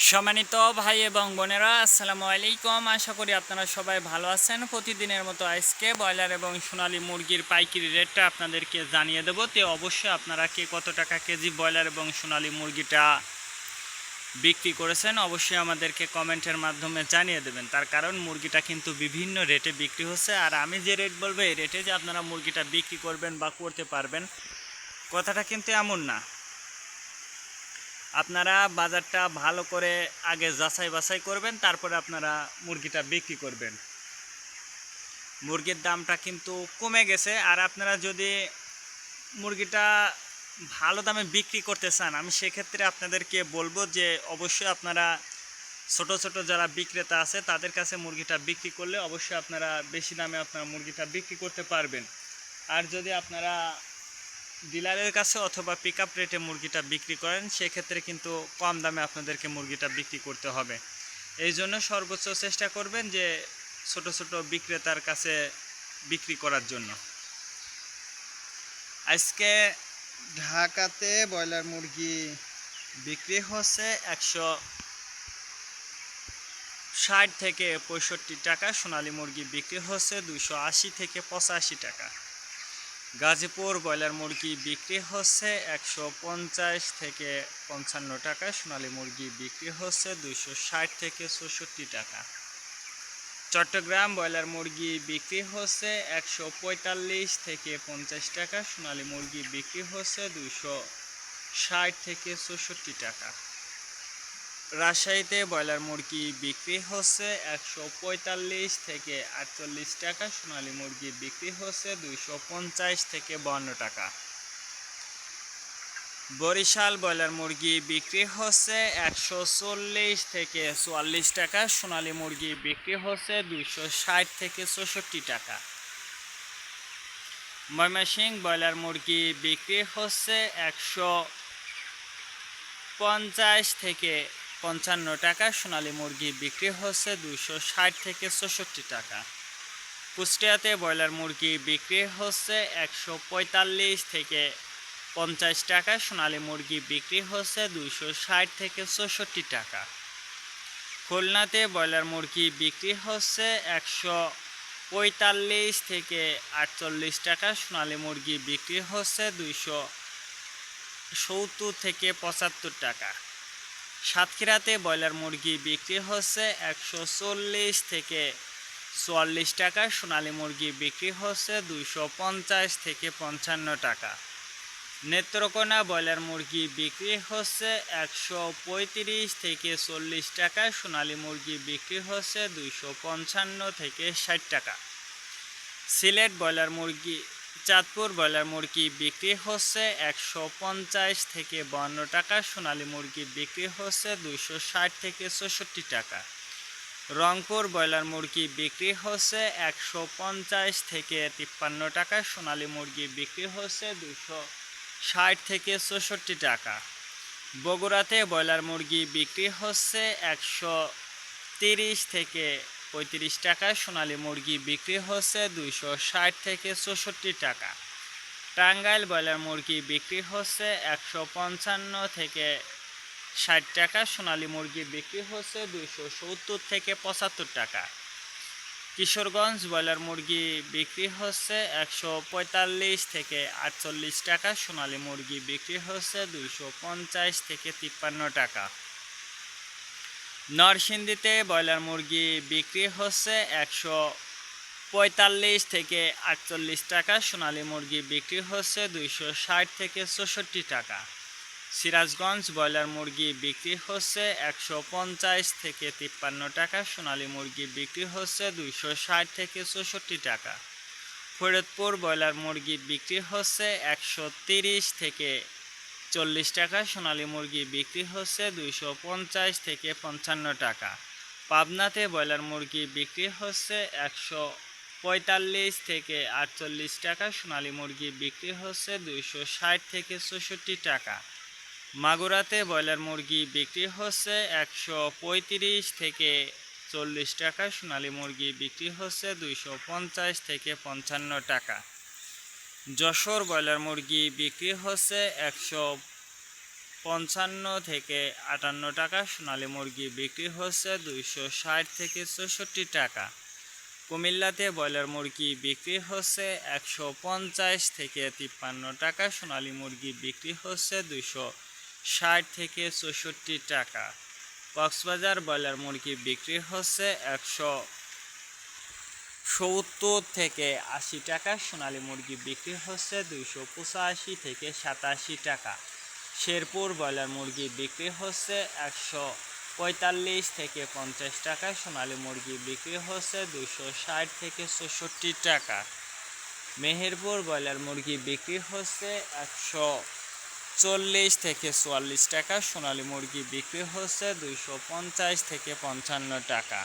সম্মানিত ভাই এবং বোনেরা, আসসালামু আলাইকুম। আশা করি আপনারা সবাই ভালো আছেন। প্রতিদিনের মতো আজকে ব্রয়লার এবং সোনালী মুরগির পাইকারি রেটটা আপনাদেরকে জানিয়ে দেবো। তো অবশ্যই আপনারা কে কত টাকা কেজি ব্রয়লার এবং সোনালী মুরগিটা বিক্রি করেছেন অবশ্যই আমাদেরকে কমেন্টের মাধ্যমে জানিয়ে দেবেন। তার কারণ মুরগিটা কিন্তু বিভিন্ন রেটে বিক্রি হচ্ছে, আর আমি যে রেট বলবো এই রেটে যে আপনারা মুরগিটা বিক্রি করবেন বা করতে পারবেন কথাটা কিন্তু এমন না। আপনারা বাজারটা ভালো করে আগে যাচাই বাছাই করবেন, তারপরে আপনারা মুরগিটা বিক্রি করবেন। মুরগির দামটা কিন্তু কমে গেছে, আর আপনারা যদি মুরগিটা ভালো দামে বিক্রি করতে চান আমি সেক্ষেত্রে আপনাদেরকে বলবো যে অবশ্যই আপনারা ছোট ছোট যারা বিক্রেতা আছে তাদের কাছে মুরগিটা বিক্রি করলে অবশ্যই আপনারা বেশি দামে আপনারা মুরগিটা বিক্রি করতে পারবেন। আর যদি আপনারা ডিলারের কাছে অথবা পিকআপ রেটে মুরগিটা বিক্রি করেন সেক্ষেত্রে কিন্তু কম দামে আপনাদেরকে মুরগিটা বিক্রি করতে হবে। এই জন্য সর্বোচ্চ চেষ্টা করবেন যে ছোট ছোট বিক্রেতার কাছে বিক্রি করার জন্য। আজকে ঢাকাতে ব্রয়লার মুরগি বিক্রি হচ্ছে 160 থেকে 65 টাকা, সোনালী মুরগি বিক্রি হচ্ছে 280 থেকে 85 টাকা। গাজীপুর ব্রয়লার মুরগি বিক্রি হচ্ছে 150 থেকে 55 টাকা, সোনালী মুরগি বিক্রি হচ্ছে 260 থেকে 64 টাকা। চট্টগ্রাম ব্রয়লার মুরগি বিক্রি হচ্ছে 145 থেকে 50 টাকা, সোনালী মুরগি বিক্রি হচ্ছে 260 থেকে 64 টাকা। রাজশাহীতে ব্রয়লার মুরগি বিক্রি হচ্ছে 145 থেকে 48 টাকা, সোনালী মুরগি বিক্রি হচ্ছে 250 থেকে 52 টাকা। বরিশাল ব্রয়লার মুরগি বিক্রি হচ্ছে 140 থেকে 44 টাকা, সোনালী মুরগি বিক্রি হচ্ছে 260 থেকে 64 টাকা। ময়মনসিংহ ব্রয়লার মুরগি বিক্রি হচ্ছে 150 থেকে 55 টাকা, সোনালী মুরগি বিক্রি হচ্ছে 260 থেকে 64 টাকা। কুষ্টিয়াতে ব্রয়লার মুরগি বিক্রি হচ্ছে 145 থেকে 50 টাকা, সোনালী মুরগি বিক্রি হচ্ছে 260 থেকে 64 টাকা। খুলনাতে ব্রয়লার মুরগি বিক্রি হচ্ছে 145 থেকে 48 টাকা, সোনালী মুরগি বিক্রি হচ্ছে 270 থেকে 75 টাকা। সাতক্ষীরাতে ব্রয়লার মুরগি বিক্রি হচ্ছে 140 থেকে 44 টাকা, সোনালী মুরগি বিক্রি হচ্ছে 250 থেকে 55 টাকা। নেত্রকোনা ব্রয়লার মুরগি বিক্রি হচ্ছে 135 থেকে 40 টাকা, সোনালী মুরগি বিক্রি হচ্ছে 255 থেকে 60 টাকা। সিলেট ব্রয়লার মুরগি চাঁদপুর ব্রয়লার মুরগি বিক্রি হচ্ছে 150 থেকে 52 টাকা, সোনালী মুরগি বিক্রি হচ্ছে 260 থেকে 64 টাকা। রংপুর ব্রয়লার মুরগি বিক্রি হচ্ছে 150 থেকে 53 টাকা, সোনালী মুরগি বিক্রি হচ্ছে 260 থেকে 64 টাকা। বগুড়াতে ব্রয়লার মুরগি বিক্রি হচ্ছে 130 থেকে 35 টাকা, সোনালী মুরগি বিক্রি হচ্ছে 260 থেকে 64 টাকা। টাঙ্গাইল ব্রয়লার মুরগি বিক্রি হচ্ছে 155 থেকে 60 টাকা, সোনালী মুরগি বিক্রি হচ্ছে 270 থেকে 75 টাকা। কিশোরগঞ্জ ব্রয়লার মুরগি বিক্রি হচ্ছে 145 থেকে 48 টাকা, সোনালী মুরগি বিক্রি হচ্ছে 250 থেকে 53 টাকা। নরসিংদীতে ব্রয়লার মুরগি বিক্রি হচ্ছে 145 থেকে 48 টাকা, সোনালী মুরগি বিক্রি হচ্ছে 260 থেকে 64 টাকা। সিরাজগঞ্জ ব্রয়লার মুরগি বিক্রি হচ্ছে 150 থেকে 53 টাকা, সোনালী মুরগি বিক্রি হচ্ছে 260 থেকে 64 টাকা। ফরিদপুর ব্রয়লার মুরগি বিক্রি হচ্ছে 130 থেকে 40 টাকা, সোনালী মুরগি বিক্রি হচ্ছে 250 থেকে 55 টাকা। পাবনাতে ব্রয়লার মুরগি বিক্রি হচ্ছে 145 থেকে 48 টাকা, সোনালী মুরগি বিক্রি হচ্ছে 260 থেকে 64 টাকা। মাগুরাতে ব্রয়লার মুরগি বিক্রি হচ্ছে 135 থেকে 40 টাকা, সোনালী মুরগি বিক্রি হচ্ছে 250 থেকে 55 টাকা। যশোর ব্রয়লার মুরগি বিক্রি হচ্ছে 55 থেকে 58 টাকা, সোনালী মুরগি বিক্রি হচ্ছে 260 থেকে 64 টাকা। কুমিল্লাতে ব্রয়লার মুরগি বিক্রি হচ্ছে 150 থেকে 53 টাকা, সোনালী মুরগি বিক্রি হচ্ছে 260 থেকে 64 টাকা। কক্সবাজার ব্রয়লার মুরগি বিক্রি হচ্ছে 170 থেকে 80 টাকা, সোনালী মুরগি বিক্রি হচ্ছে 285 থেকে 87 টাকা। শেরপুর ব্রয়লার মুরগি বিক্রি হচ্ছে 145 থেকে 50 টাকা, সোনালী মুরগি বিক্রি হচ্ছে 260 থেকে 64 টাকা। মেহেরপুর ব্রয়লার মুরগি বিক্রি হচ্ছে 140 থেকে 44 টাকা, সোনালী মুরগি বিক্রি হচ্ছে 250 থেকে 55 টাকা।